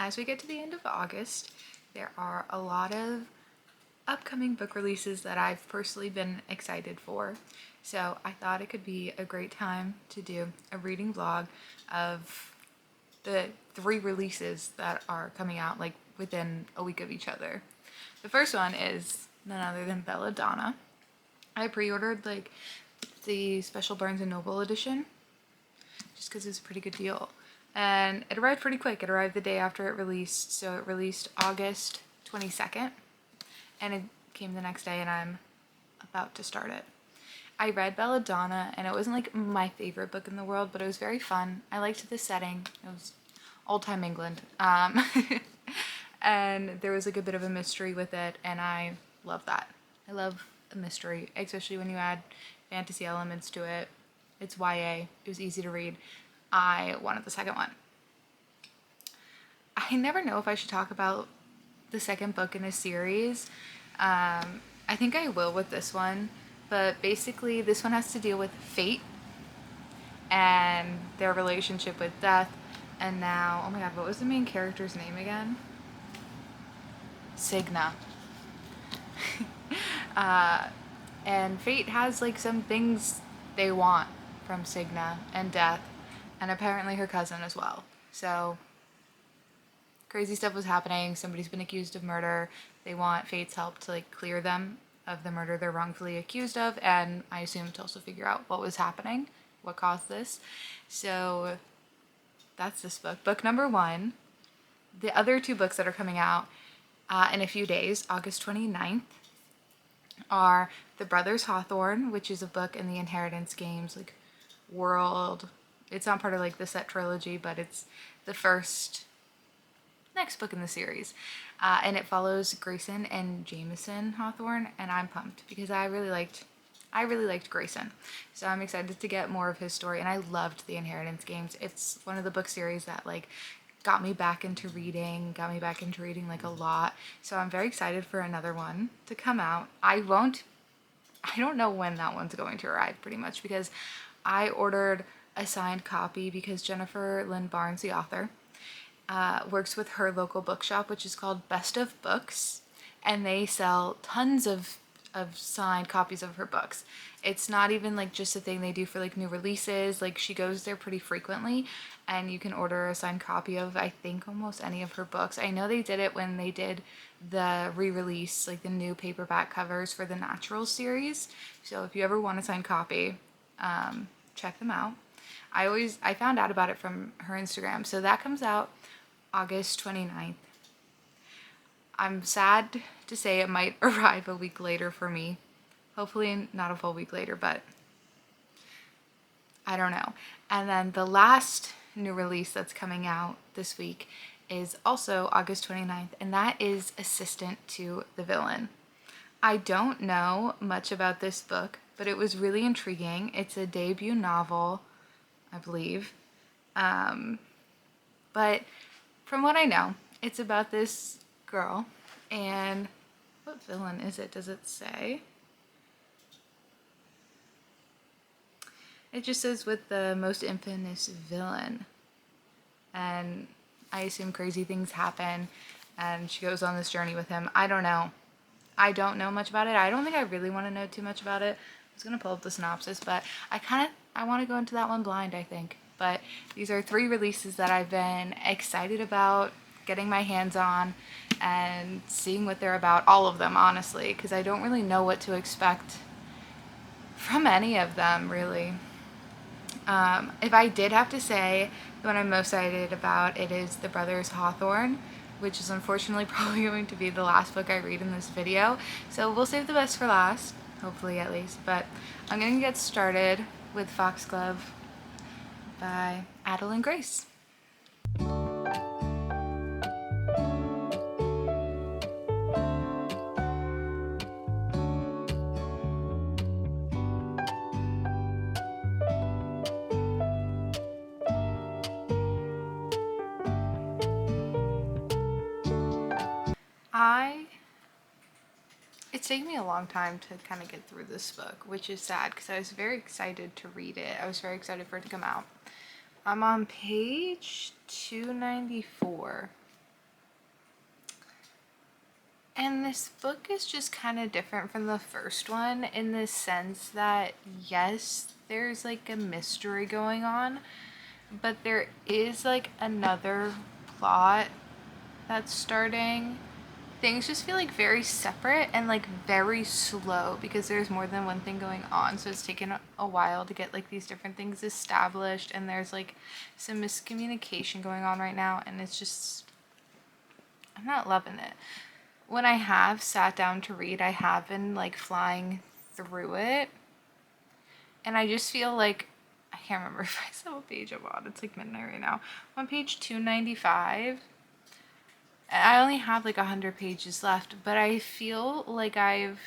as we get to the end of August, there are a lot of upcoming book releases that I've personally been excited for. So I thought it could be a great time to do a reading vlog of the 3 releases that are coming out like within a week of each other. The first one is none other than Belladonna. I pre-ordered like the special Barnes & Noble edition just because it's a pretty good deal. And it arrived pretty quick. It arrived the day after it released. So it released August 22nd. And it came the next day and I'm about to start it. I read Belladonna and it wasn't like my favorite book in the world, but it was very fun. I liked the setting. It was old-time England. And there was like a bit of a mystery with it and I love that. I love a mystery, especially when you add fantasy elements to it. It's YA. It was easy to read. I wanted the second one. I never know if I should talk about the second book in a series. I think I will with this one, but basically this one has to deal with fate and their relationship with death. And now, oh my god, what was the main character's name again? Signa. And fate has like some things they want from Signa and death, and apparently her cousin as well. So crazy stuff was happening. Somebody's been accused of murder. They want Fate's help to like clear them of the murder they're wrongfully accused of, and I assume to also figure out what was happening, what caused this. So that's this book. Book number 1. The other 2 books that are coming out in a few days, August 29th, are The Brothers Hawthorne, which is a book in the Inheritance Games like world. It's not part of like the set trilogy, but it's the next book in the series. And it follows Grayson and Jameson Hawthorne, and I'm pumped because I really liked Grayson. So I'm excited to get more of his story, and I loved the Inheritance Games. It's one of the book series that like got me back into reading like a lot. So I'm very excited for another one to come out. I don't know when that one's going to arrive pretty much because I ordered a signed copy because Jennifer Lynn Barnes, the author, works with her local bookshop, which is called Best of Books, and they sell tons of signed copies of her books. It's not even like just a thing they do for like new releases. Like she goes there pretty frequently and you can order a signed copy of I think almost any of her books. I know they did it when they did the re-release, like the new paperback covers for the Natural series. So if you ever want a signed copy, check them out. I found out about it from her Instagram. So that comes out August 29th. I'm sad to say it might arrive a week later for me. Hopefully not a full week later, but I don't know. And then the last new release that's coming out this week is also August 29th, and that is Assistant to the Villain. I don't know much about this book, but it was really intriguing. It's a debut novel, I believe. But from what I know, it's about this girl, and what villain is it? Does it say? It just says with the most infamous villain, and I assume crazy things happen and she goes on this journey with him. I don't know much about it. I don't think I really want to know too much about it. I was gonna pull up the synopsis, but I want to go into that one blind, I think. But these are 3 releases that I've been excited about getting my hands on and seeing what they're about, all of them honestly, because I don't really know what to expect from any of them really. If I did have to say the one I'm most excited about, it is The Brothers Hawthorne, which is unfortunately probably going to be the last book I read in this video. So we'll save the best for last, hopefully at least. But I'm going to get started with Foxglove by Adeline Grace. It's taken me a long time to kind of get through this book, which is sad because I was very excited to read it. I was very excited for it to come out. I'm on page 294. And this book is just kind of different from the first one in the sense that, yes, there's like a mystery going on, but there is like another plot that's starting. Things just feel like very separate and like very slow because there's more than one thing going on. So it's taken a while to get like these different things established, and there's like some miscommunication going on right now, and it's just, I'm not loving it. When I have sat down to read, I have been like flying through it, and I just feel like, I can't remember if I said what page I'm on. It's like midnight right now. I'm on page 295. I only have like 100 pages left, but I feel like I've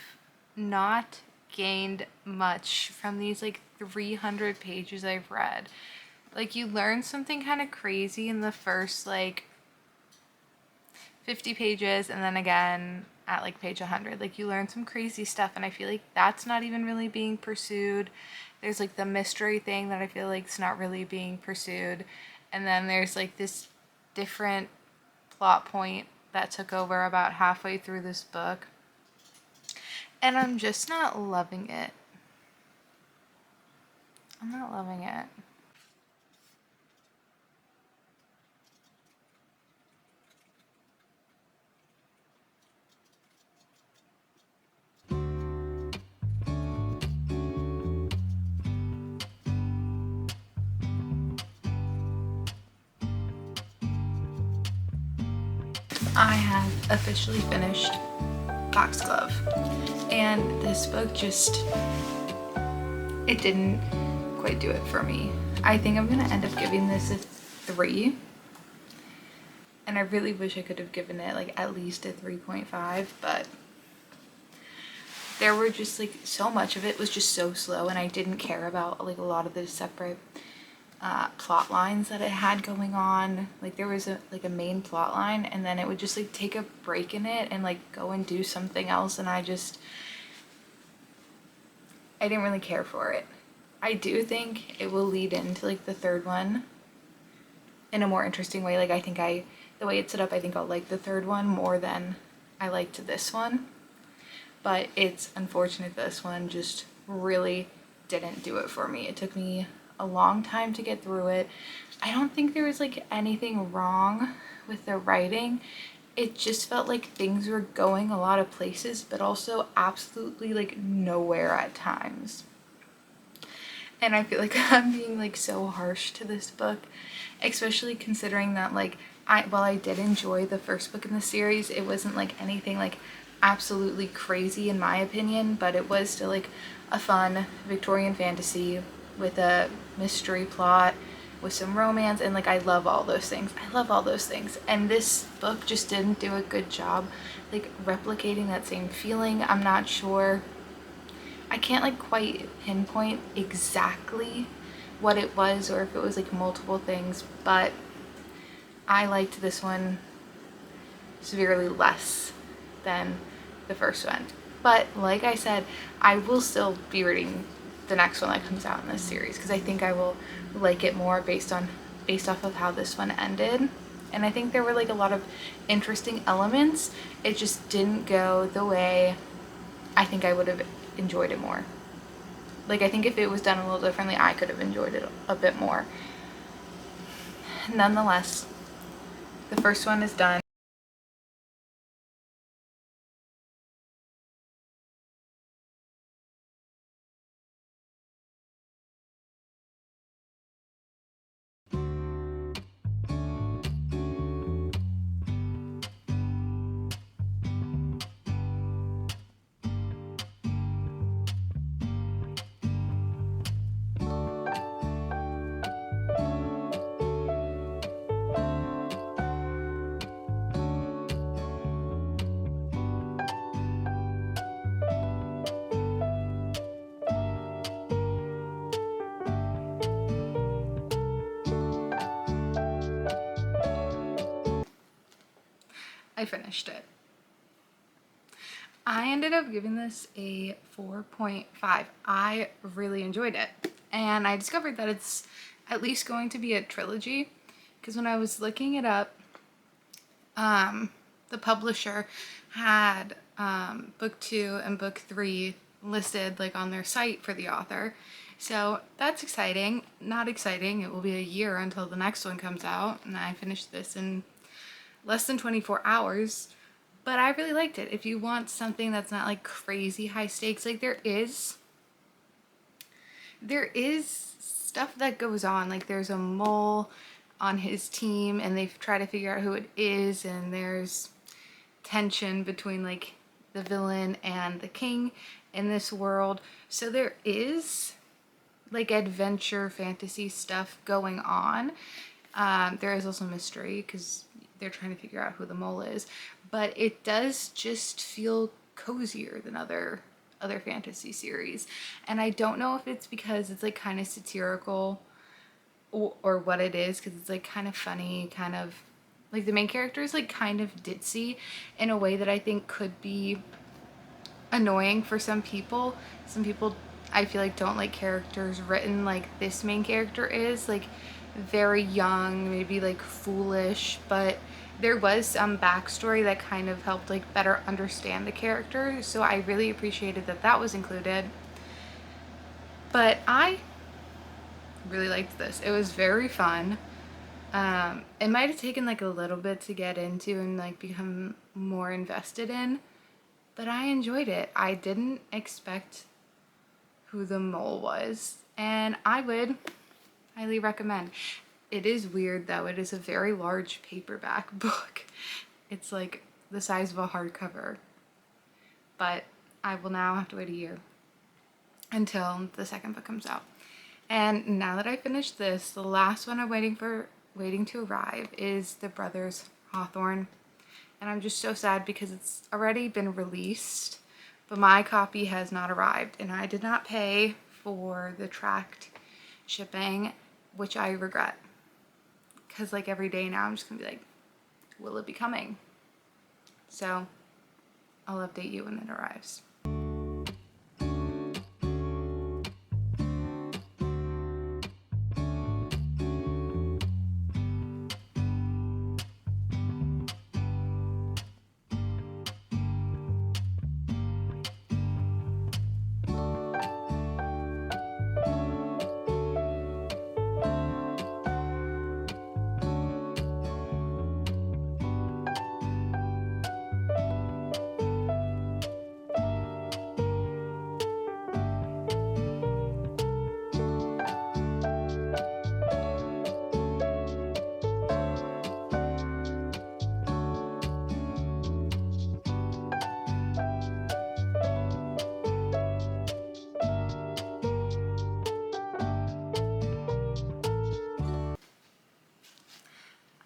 not gained much from these like 300 pages I've read. Like, you learn something kind of crazy in the first like 50 pages, and then again at like page 100. Like, you learn some crazy stuff, and I feel like that's not even really being pursued. There's like the mystery thing that I feel like it's not really being pursued. And then there's like this different plot point that took over about halfway through this book. And I'm just not loving it. I'm not loving it. I have officially finished Foxglove, and this book just, it didn't quite do it for me. I think I'm gonna end up giving this a 3, and I really wish I could have given it like at least a 3.5, but there were just like, so much of it was just so slow, and I didn't care about like a lot of the separate plot lines that it had going on. Like, there was a main plot line, and then it would just like take a break in it and like go and do something else, and I didn't really care for it. I do think it will lead into like the third one in a more interesting way. Like, I think the way it's set up, I think I'll like the third one more than I liked this one. But it's unfortunate this one just really didn't do it for me. It took me a long time to get through it. I don't think there was like anything wrong with the writing. It just felt like things were going a lot of places, but also absolutely like nowhere at times. And I feel like I'm being like so harsh to this book, especially considering that like while I did enjoy the first book in the series, it wasn't like anything like absolutely crazy in my opinion, but it was still like a fun Victorian fantasy with a mystery plot with some romance, and like I love all those things. I love all those things. And this book just didn't do a good job like replicating that same feeling. I'm not sure. I can't like quite pinpoint exactly what it was or if it was like multiple things, but I liked this one severely less than the first one. But like I said, I will still be reading the next one that comes out in this series because I think I will like it more based off of how this one ended. And I think there were like a lot of interesting elements. It just didn't go the way I think I would have enjoyed it more. Like, I think if it was done a little differently, I could have enjoyed it a bit more. Nonetheless, the first one is done. I finished it. I ended up giving this a 4.5. I really enjoyed it. And I discovered that it's at least going to be a trilogy, because when I was looking it up, the publisher had book 2 and book 3 listed like on their site for the author. So that's exciting. Not exciting. It will be a year until the next one comes out, and I finished this in less than 24 hours. But I really liked it. If you want something that's not like crazy high stakes, like there is stuff that goes on. Like there's a mole on his team and they try to figure out who it is, and there's tension between like the villain and the king in this world. So there is like adventure fantasy stuff going on. There is also mystery because they're trying to figure out who the mole is, but it does just feel cozier than other fantasy series. And I don't know if it's because it's like kind of satirical or what it is, because it's like kind of funny, kind of like the main character is like kind of ditzy in a way that I think could be annoying for some people. Some people I feel like don't like characters written like this main character is, like very young, maybe like foolish, but there was some backstory that kind of helped like better understand the character, so I really appreciated that that was included. But I really liked this. It was very fun. It might have taken like a little bit to get into and like become more invested in, but I enjoyed it. I didn't expect who the mole was, and I would highly recommend. It is weird though. It is a very large paperback book. It's like the size of a hardcover. But I will now have to wait a year until the second book comes out. And now that I finished this, the last one I'm waiting to arrive is The Brothers Hawthorne. And I'm just so sad because it's already been released, but my copy has not arrived, and I did not pay for the tracked shipping, which I regret. Because like every day now I'm just gonna be like, will it be coming? So I'll update you when it arrives.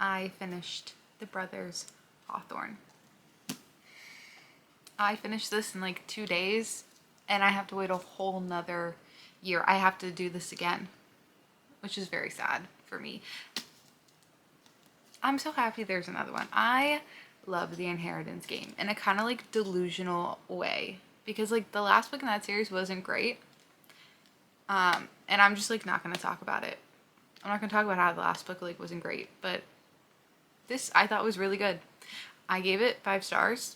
I finished The Brothers Hawthorne. I finished this in like 2 days, and I have to wait a whole nother year. I have to do this again, which is very sad for me. I'm so happy there's another one. I love the Inheritance Game in a kind of like delusional way, because like the last book in that series wasn't great. And I'm just like not going to talk about it. I'm not going to talk about how the last book like wasn't great, but this I thought was really good. I gave it 5 stars.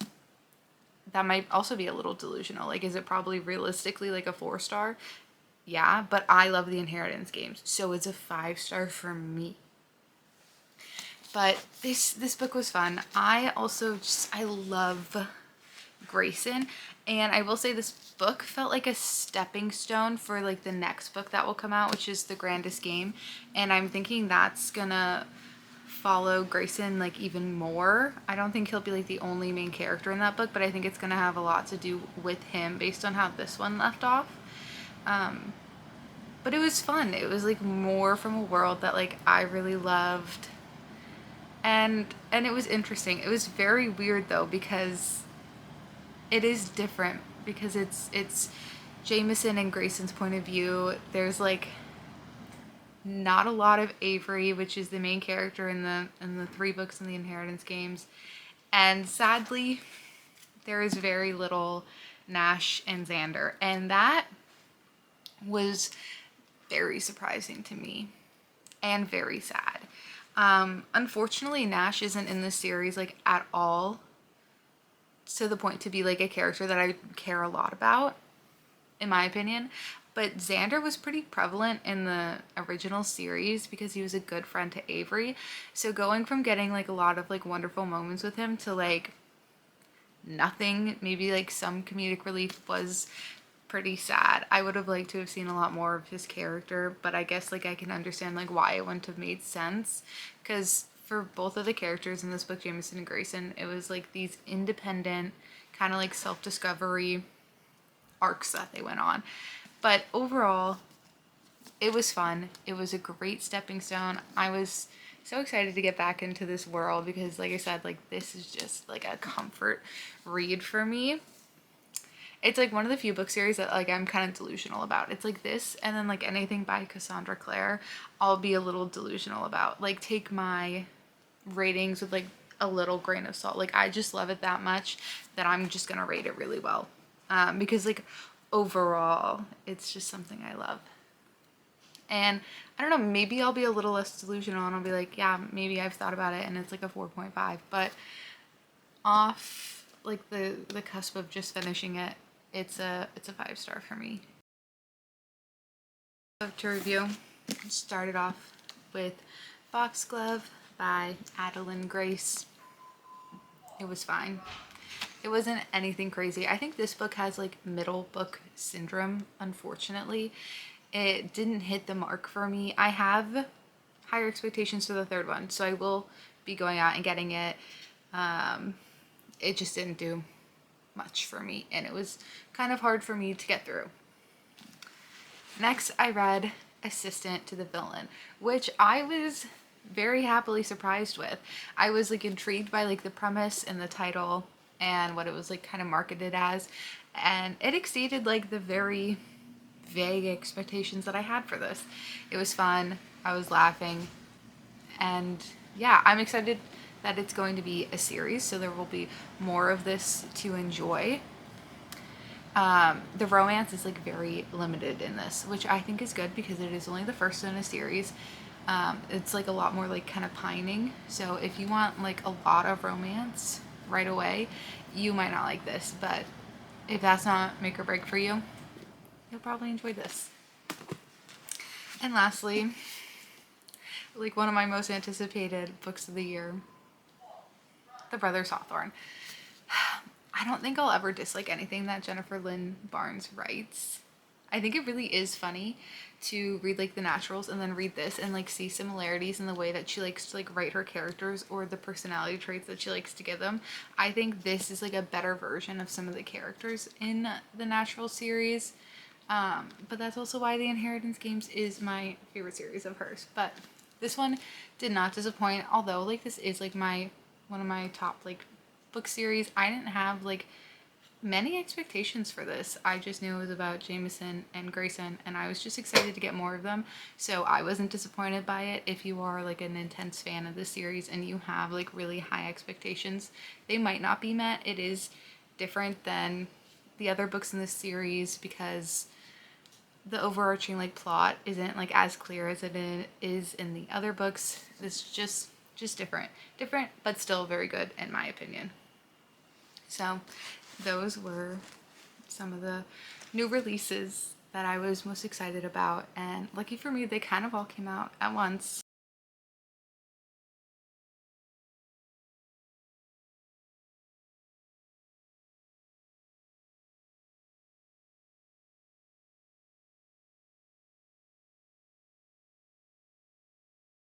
That might also be a little delusional. Like, is it probably realistically like a 4-star? Yeah, but I love the Inheritance games, so it's a 5-star for me. But this book was fun. I love Grayson, and I will say this book felt like a stepping stone for like the next book that will come out, which is The Grandest Game, and I'm thinking that's gonna follow Grayson like even more. I don't think he'll be like the only main character in that book, but I think it's gonna have a lot to do with him based on how this one left off. But it was fun. It was like more from a world that like I really loved, and it was interesting. It was very weird though, because it is different, because it's Jameson and Grayson's point of view. There's like not a lot of Avery, which is the main character in the 3 books in the Inheritance games, and sadly there is very little Nash and Xander, and that was very surprising to me and very sad. Unfortunately, Nash isn't in this series like at all. to the point to be like a character that I care a lot about, in my opinion. But Xander was pretty prevalent in the original series because he was a good friend to Avery. So going from getting like a lot of like wonderful moments with him to like nothing, maybe like some comedic relief, was pretty sad. I would have liked to have seen a lot more of his character, but I guess like I can understand like why it wouldn't have made sense, because for both of the characters in this book, Jameson and Grayson, it was like these independent kind of like self-discovery arcs that they went on. But overall, it was fun. It was a great stepping stone. I was so excited to get back into this world because, like I said, like this is just like a comfort read for me. It's like one of the few book series that like I'm kind of delusional about. It's like this, and then like anything by Cassandra Clare, I'll be a little delusional about. Like take my ratings with like a little grain of salt. Like I just love it that much that I'm just gonna rate it really well, because like overall it's just something I love. And I don't know, maybe I'll be a little less delusional and I'll be like, yeah, maybe I've thought about it and it's like a 4.5, but off like the cusp of just finishing it, it's a 5-star for me. So to review, started off with Foxglove by Adeline Grace. It was fine. It wasn't anything crazy. I think this book has like middle book syndrome, unfortunately. It didn't hit the mark for me. I have higher expectations for the third one, so I will be going out and getting it. It just didn't do much for me, and it was kind of hard for me to get through. Next, I read Assistant to the Villain, which I was very happily surprised with. I was like intrigued by like the premise and the title and what it was like kind of marketed as, and it exceeded like the very vague expectations that I had for this. It was fun. I was laughing, and yeah, I'm excited that it's going to be a series, so there will be more of this to enjoy. The romance is like very limited in this, which I think is good because it is only the first in a series. It's like a lot more like kind of pining, so if you want like a lot of romance right away, you might not like this, but if that's not make or break for you, you'll probably enjoy this. And lastly, like one of my most anticipated books of the year, The Brothers Hawthorne. I don't think I'll ever dislike anything that Jennifer Lynn Barnes writes. I think it really is funny to read like the naturals and then read this and like see similarities in the way that she likes to like write her characters or the personality traits that she likes to give them. I think this is like a better version of some of the characters in the natural series. But that's also why the Inheritance Games is my favorite series of hers. But this one did not disappoint, although like this is like one of my top like book series. I didn't have like many expectations for this. I just knew it was about Jameson and Grayson, and I was just excited to get more of them, so I wasn't disappointed by it. If you are like an intense fan of the series and you have like really high expectations, they might not be met. It is different than the other books in this series because the overarching like plot isn't like as clear as it is in the other books. It's just different but still very good in my opinion. So those were some of the new releases that I was most excited about, and lucky for me, they kind of all came out at once.